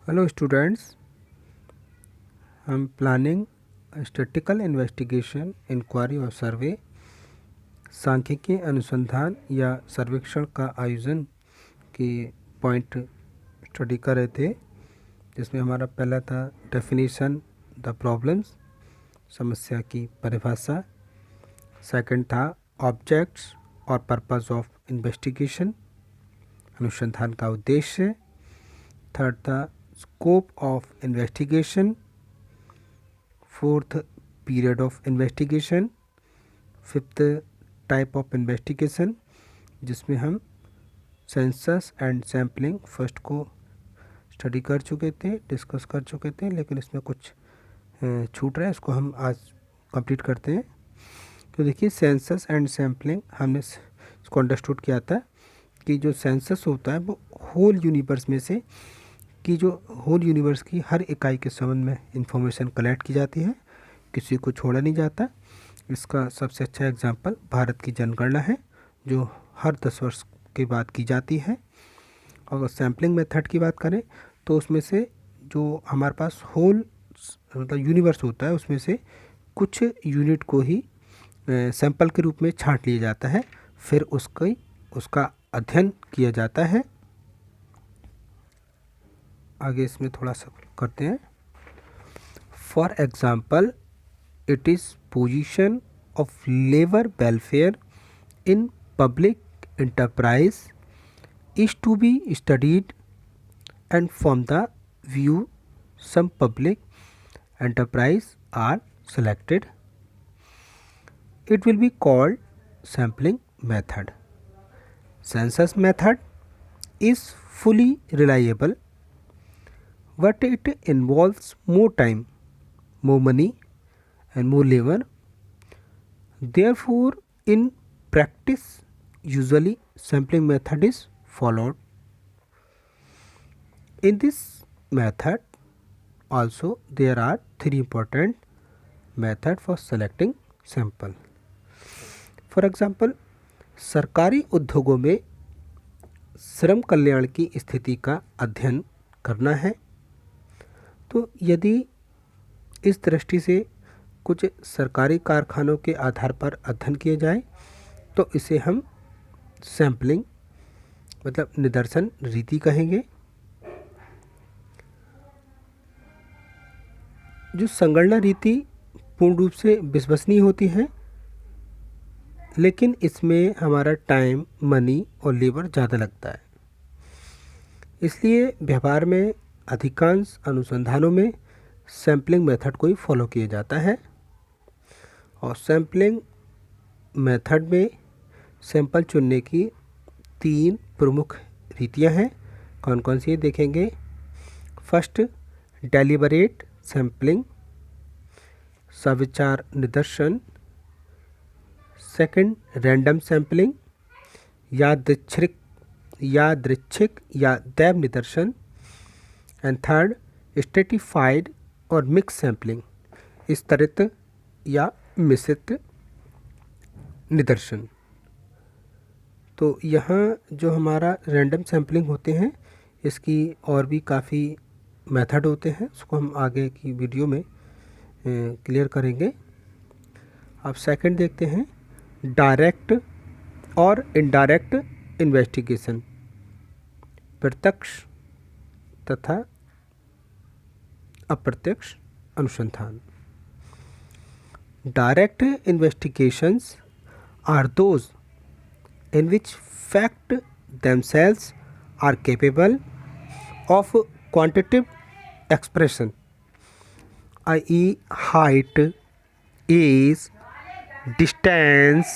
Hello students, I'm planning a statistical investigation, inquiry और सर्वे सांख्यिकी अनुसंधान या सर्वेक्षण का आयोजन की पॉइंट स्टडी कर रहे थे, जिसमें हमारा पहला था डेफिनेशन द प्रॉब्लम्स, समस्या की परिभाषा। सेकंड था ऑब्जेक्ट्स और पर्पस ऑफ इन्वेस्टिगेशन, अनुसंधान का उद्देश्य। थर्ड था scope of investigation. Fourth period of investigation. Fifth type of investigation, जिसमें हम सेंसस एंड सैम्पलिंग फर्स्ट को स्टडी कर चुके थे, डिस्कस कर चुके थे, लेकिन इसमें कुछ छूट रहा है, इसको हम आज कंप्लीट करते हैं। तो देखिए, सेंसस एंड सैम्पलिंग हमने इसको अंडरस्टूड किया था कि जो सेंसस होता है वो होल यूनिवर्स में से जो होल यूनिवर्स की हर इकाई के संबंध में इंफॉर्मेशन कलेक्ट की जाती है, किसी को छोड़ा नहीं जाता। इसका सबसे अच्छा एग्जांपल भारत की जनगणना है, जो हर 10 वर्ष के बाद की जाती है। अगर सैम्पलिंग मेथड की बात करें तो उसमें से जो हमारे पास होल मतलब यूनिवर्स होता है, उसमें से कुछ यूनिट को ही सैंपल के रूप में छांट लिया जाता है, फिर उसका अध्ययन किया जाता है। आगे इसमें थोड़ा सा करते हैं। For example, it is position of labour welfare in public enterprise is to be studied, and from the view some public enterprise are selected. It will be called sampling method. Census method is fully reliable, but it involves more time, more money and more labor. Therefore, in practice, usually sampling method is followed. In this method also there are three important method for selecting sample. For example, सरकारी उद्योगों में श्रम कल्याण की स्थिति का अध्ययन करना है, तो यदि इस दृष्टि से कुछ सरकारी कारखानों के आधार पर अध्ययन किए जाए तो इसे हम सैम्पलिंग मतलब निदर्शन रीति कहेंगे। जो संगणना रीति पूर्ण रूप से विश्वसनीय होती है, लेकिन इसमें हमारा टाइम, मनी और लेबर ज़्यादा लगता है। इसलिए व्यवहार में अधिकांश अनुसंधानों में सैम्पलिंग मेथड को ही फॉलो किया जाता है। और सैम्पलिंग मेथड में सैंपल चुनने की 3 प्रमुख रीतियां हैं। कौन कौन सी देखेंगे। फर्स्ट, डेलिबरेट सैम्पलिंग, सविचार निदर्शन। सेकंड, रैंडम सैम्पलिंग, यादृच्छिक या दैव निदर्शन। एंड थर्ड, स्ट्रेटिफाइड और मिक्स सैम्पलिंग, स्तरित या मिश्रित निदर्शन। तो यहाँ जो हमारा रैंडम सैम्पलिंग होते हैं, इसकी और भी काफ़ी मेथड होते हैं, उसको हम आगे की वीडियो में क्लियर करेंगे। अब सेकंड देखते हैं, डायरेक्ट और इनडायरेक्ट इन्वेस्टिगेशन, प्रत्यक्ष तथा अप्रत्यक्ष अनुसंधान। Direct investigations are those in which fact themselves are capable of quantitative expression, i.e. height, age, distance,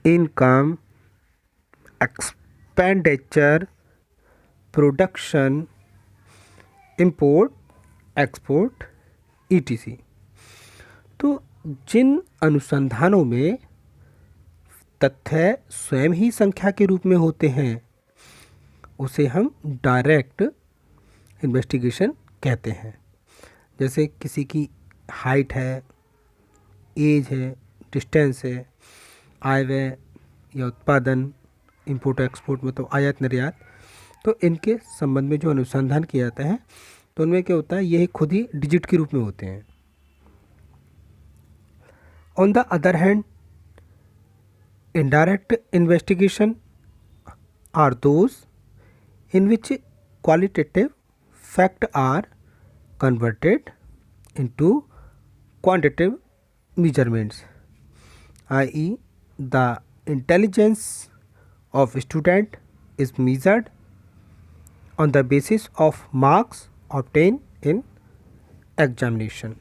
income, expenditure, production, import, export, etc. तो जिन अनुसंधानों में तथ्य स्वयं ही संख्या के रूप में होते हैं, उसे हम डायरेक्ट इन्वेस्टिगेशन कहते हैं। जैसे किसी की हाइट है, एज है, डिस्टेंस है, आय व्यय या उत्पादन, इंपोर्ट एक्सपोर्ट मतलब आयात निर्यात, तो इनके संबंध में जो अनुसंधान किया जाता है तो उनमें क्या होता है, ये खुद ही डिजिट के रूप में होते हैं। On the other hand, indirect investigation are those in which qualitative facts are converted into quantitative measurements, i.e. the intelligence of student is measured on the basis of marks obtained in examination।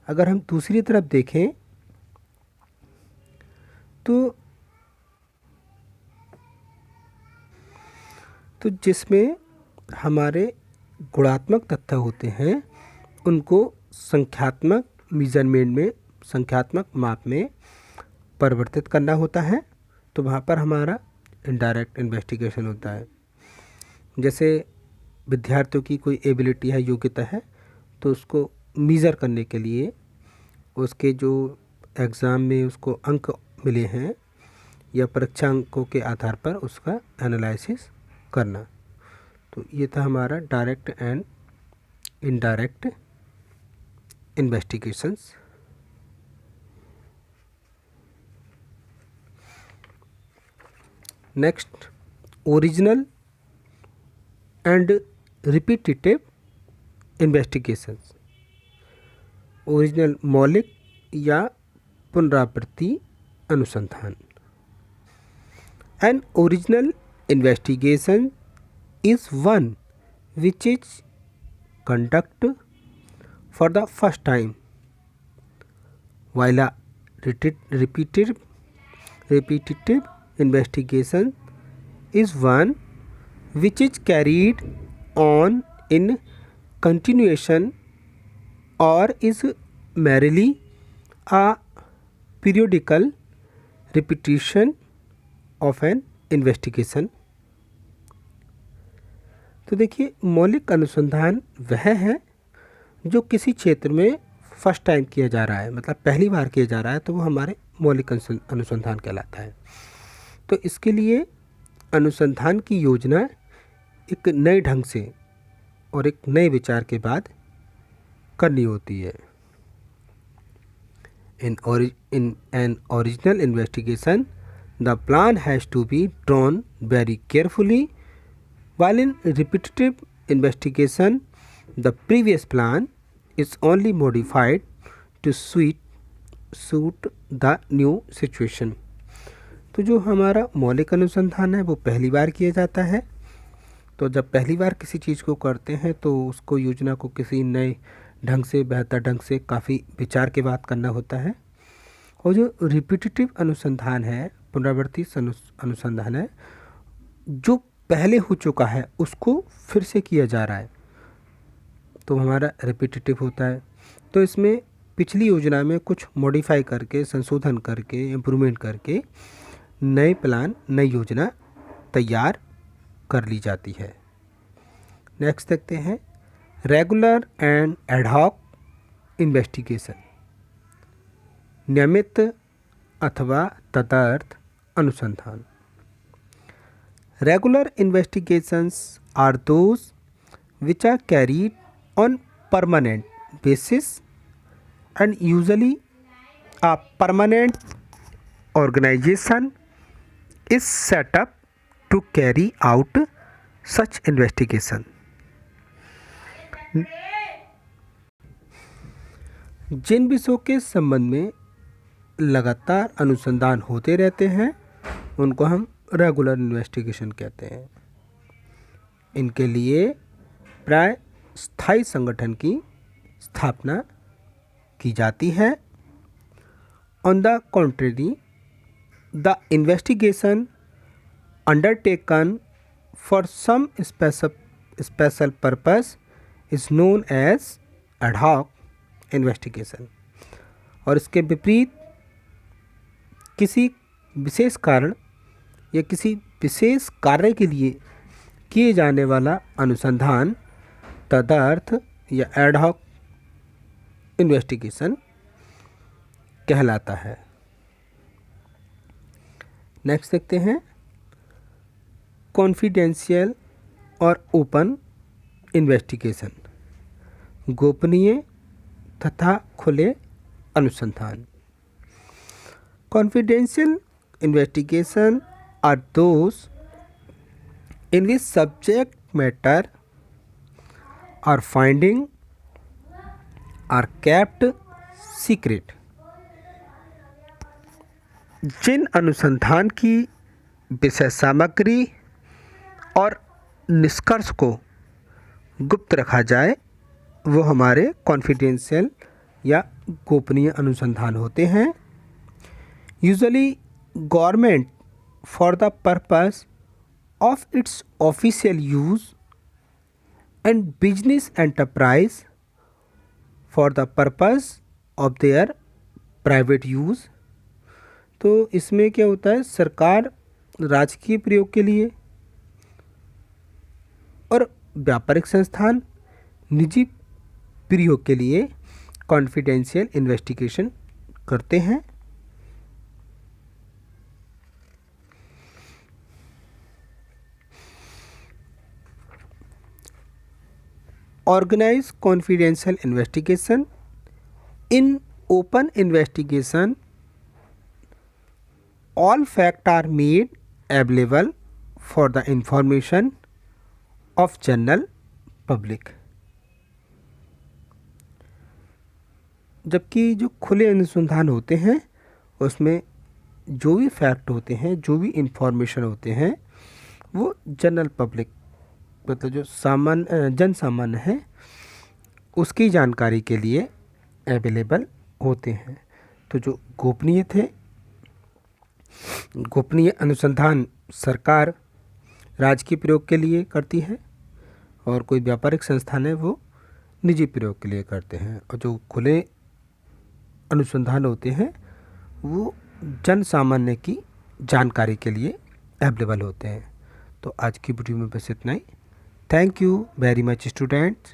अगर हम दूसरी तरफ देखें तो जिसमें हमारे गुणात्मक तथ्य होते हैं उनको संख्यात्मक मेजरमेंट में, संख्यात्मक माप में परिवर्तित करना होता है, तो वहाँ पर हमारा इनडायरेक्ट इन्वेस्टिगेशन होता है। जैसे विद्यार्थियों की कोई एबिलिटी है, योग्यता है, तो उसको मेज़र करने के लिए उसके जो एग्ज़ाम में उसको अंक मिले हैं या परीक्षा अंकों के आधार पर उसका एनालिसिस करना। तो ये था हमारा direct and indirect investigations. Next, original and repetitive investigations. Original मौलिक या पुनरावृत्ति अनुसंधान। An original investigation is one which is conducted for the first time, while a repetitive investigation is one which is carried on in continuation or is merely a periodical repetition of N investigation. तो देखिए, मौलिक अनुसंधान वह है जो किसी क्षेत्र में फर्स्ट टाइम किया जा रहा है, मतलब पहली बार किया जा रहा है, तो वो हमारे मौलिक अनुसंधान कहलाता है। तो इसके लिए अनुसंधान की योजना एक नए ढंग से और एक नए विचार के बाद करनी होती है। In an original investigation the plan has to be drawn very carefully, while in repetitive investigation the previous plan is only modified to suit the new situation। तो जो हमारा मौलिक अनुसंधान है वो पहली बार किया जाता है। तो जब पहली बार किसी चीज़ को करते हैं तो उसको योजना को किसी नए ढंग से, बेहतर ढंग से, काफ़ी विचार के बाद करना होता है। और जो रिपीटेटिव अनुसंधान है, पुनरावृत्ति अनुसंधान है, जो पहले हो चुका है उसको फिर से किया जा रहा है, तो हमारा रिपीटेटिव होता है। तो इसमें पिछली योजना में कुछ मॉडिफाई करके, संशोधन करके, इम्प्रूवमेंट करके नए प्लान, नई योजना तैयार कर ली जाती है। नेक्स्ट देखते हैं, रेगुलर एंड एडहॉक इन्वेस्टिगेशन। नियमित अथवा तदर्थ अनुसंधान। Regular investigations are those which are carried on permanent basis and usually a permanent organization is set up to carry out such investigation। जिन विषयों के संबंध में लगातार अनुसंधान होते रहते हैं उनको हम रेगुलर इन्वेस्टिगेशन कहते हैं। इनके लिए प्राय स्थायी संगठन की स्थापना की जाती है। On the contrary, the investigation undertaken for some special purpose is known as ad hoc investigation. और इसके विपरीत किसी विशेष कारण या किसी विशेष कार्य के लिए किए जाने वाला अनुसंधान तदर्थ या एडहॉक इन्वेस्टिगेशन कहलाता है। नेक्स्ट देखते हैं, कॉन्फिडेंशियल और ओपन इन्वेस्टिगेशन, गोपनीय तथा खुले अनुसंधान। Confidential investigation are those in which subject matter or finding are kept secret। जिन अनुसंधान की विषय सामग्री और निष्कर्ष को गुप्त रखा जाए वो हमारे कॉन्फिडेंशियल या गोपनीय अनुसंधान होते हैं। Usually government for the purpose of its official use and business enterprise for the purpose of their private use। तो इसमें क्या होता है, सरकार राजकीय प्रयोग के लिए और व्यापारिक संस्थान निजी प्रयोग के लिए कॉन्फिडेंशियल इन्वेस्टिगेशन करते हैं। Organize confidential investigation। In open investigation, all facts are made available for the information of general public। जबकि जो खुले अनुसंधान होते हैं उसमें जो भी फैक्ट होते हैं, जो भी इंफॉर्मेशन होते हैं वो जनरल पब्लिक मतलब जो जन सामान्य है उसकी जानकारी के लिए अवेलेबल होते हैं। तो जो गोपनीय अनुसंधान सरकार राजकीय प्रयोग के लिए करती है और कोई व्यापारिक संस्थान है वो निजी प्रयोग के लिए करते हैं, और जो खुले अनुसंधान होते हैं वो जन सामान्य की जानकारी के लिए अवेलेबल होते हैं। तो आज की वीडियो में बस इतना ही। Thank you very much students।